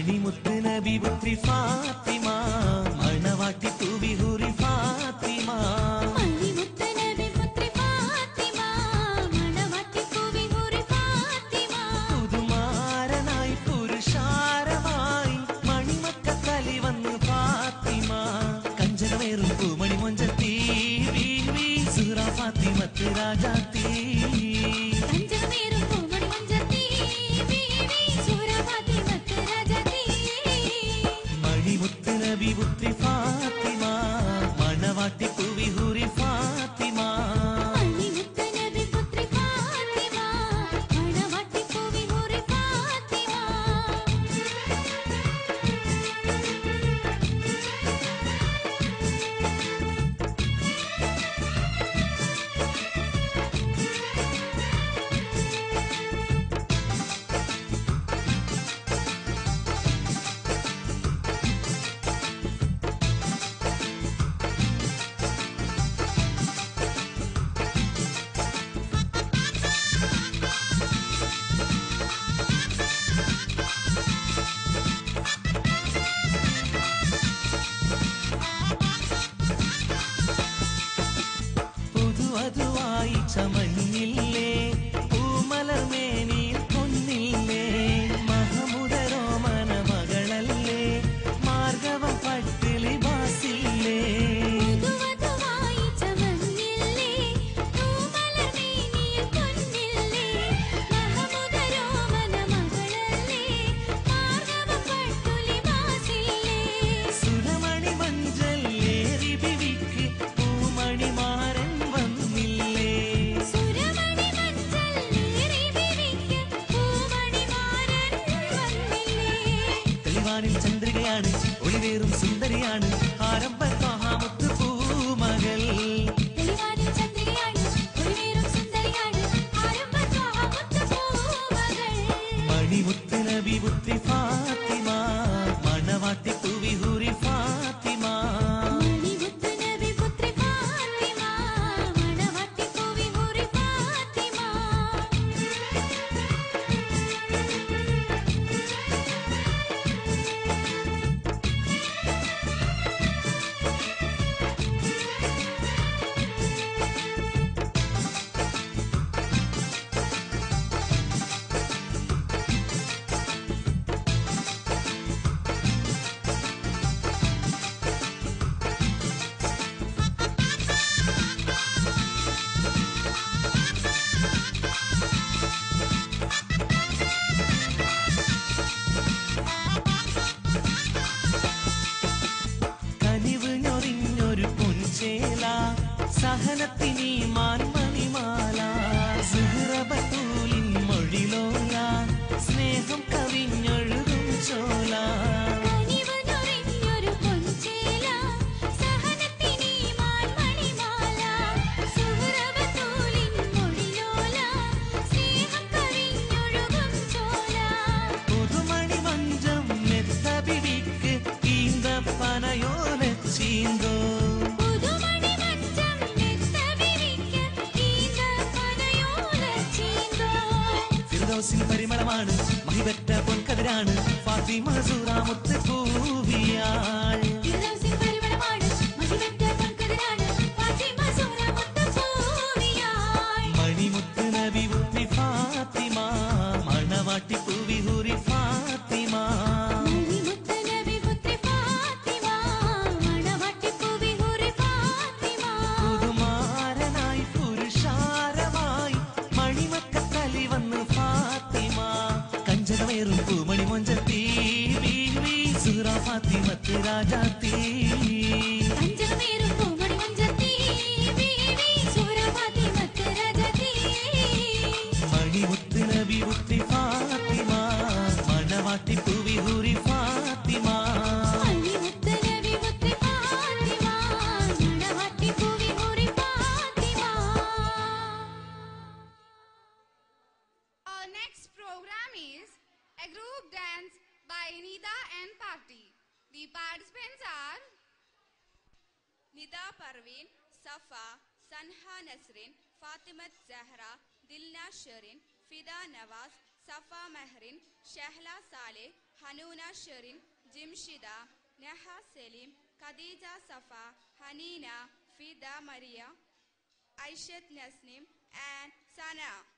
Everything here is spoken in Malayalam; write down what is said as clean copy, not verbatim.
മണിമുത്ത് നബി പുത്രി ഫാത്തിമ മണവാട്ടി തൂവി ഹുറി ഫാത്തിമ മണിമുത്ത് നബി പുത്രി ഫാത്തിമ മണവാട്ടി തൂവി ഹുറി ഫാത്തിമ പുതുമാരനായി പുരുഷാരമായി മണിമക്കത്തലി വന്നു ഫാത്തിമ കഞ്ചനമേറും പൂമണി മൊഞ്ചത്തി ബീവി സുഹറ ഫാത്തിമത്ത് രാജാത്തി പുത്രി ഫാത്തിമ മണവാട്ടി തൂവി ഹുറി ഫാത്തിമ മണിമുത്ത് നബി പുത്രി ഫാത്തിമ മണവാട്ടി തൂവി ഹുറി ഫാത്തിമ അതുവായി ചമഞ്ഞില്ലേ പൂമലർമേനിയിൽ പൊന്നില്ലേ മഹമുദരോ മനമകളല്ലേ മാർഗവം പട്ടിലി ബാസില്ലേ അതുവായി ചമഞ്ഞില്ലേ പൂമലർമേനിയിൽ പൊന്നില്ലേ മഹമുദരോ മനമകളല്ലേ മാർഗവം പട്ടിലി ബാസില്ലേ സുരമണി മഞ്ചല്ലേറി ബിവിക്ക് പൂമണി മാരൻ ചന്ദ്രികയാണ് ഒളിവേറും സുന്ദരിയാണ് ആരംഭമുത്ത് പൂമകൾ മണിമുത്ത് നബി പുത്രി ഫാത്തിമ മണവാട്ടി തൂവി ഹുറി ഫാത്തിമ മണിമുത്ത് നബി പുത്രി ഫാത്തിമ മണവാട്ടി തൂവി ഹുറി ഫാത്തിമ സഹനത്തിനീ മാൻമണിമാല സുഹറബത്തൂലിൻ മൊഴിലോല സ്നേഹം കവിഞ്ഞൊഴുകും ചോല പുതുമണി മഞ്ചം മെത്ത പിടിക്ക് ഈന്തപ്പനയോല ചീന്തോ പരിമളമാണ് മഹിപെറ്റ പൊൻകതിരാണ് ഫാത്തിമ സൂറ മുത്ത് പൂവിയാൾ മണിമുത്ത് നബി പുത്രി ഫാത്തിമ മണവാട്ടി തൂവി ഹുറി ഫാത്തിമ മണിമുത്ത് നബി പുത്രി ഫാത്തിമ മണവാട്ടി തൂവി ഹുറി ഫാത്തിമ പുതുമാരനായി പുരുഷാരമായി മണിമക്കത്തലി വന്നു കഞ്ചനമേറും പൂമണി മൊഞ്ചത്തി ബീവി സുഹറ ഫാത്തിമത്ത് രാജാത്തി കഞ്ചനമേറും പൂമണി മൊഞ്ചത്തി ബീവി സുഹറ ഫാത്തിമത്ത് രാജാത്തി മണിമുത്ത് നബി പുത്രി ഫാത്തിമ മണവാട്ടി തൂവി ഹുറി ഫാത്തിമ മണിമുത്ത് നബി പുത്രി ഫാത്തിമ മണവാട്ടി തൂവി ഹുറി Fathima. Our next program is a group dance by Nida and Party. The participants are Nida Parveen, Safa, Sanha Nasrin, Fatimat Zahra, Dilna Shirin, Fida Nawaz, Safa Mehrin, Shehla Saleh, Hanuna Sherin, Jimshida, Neha Selim, Khadija Safa, Hanina, Fida Maria, Aishat Nasnim, and Sana.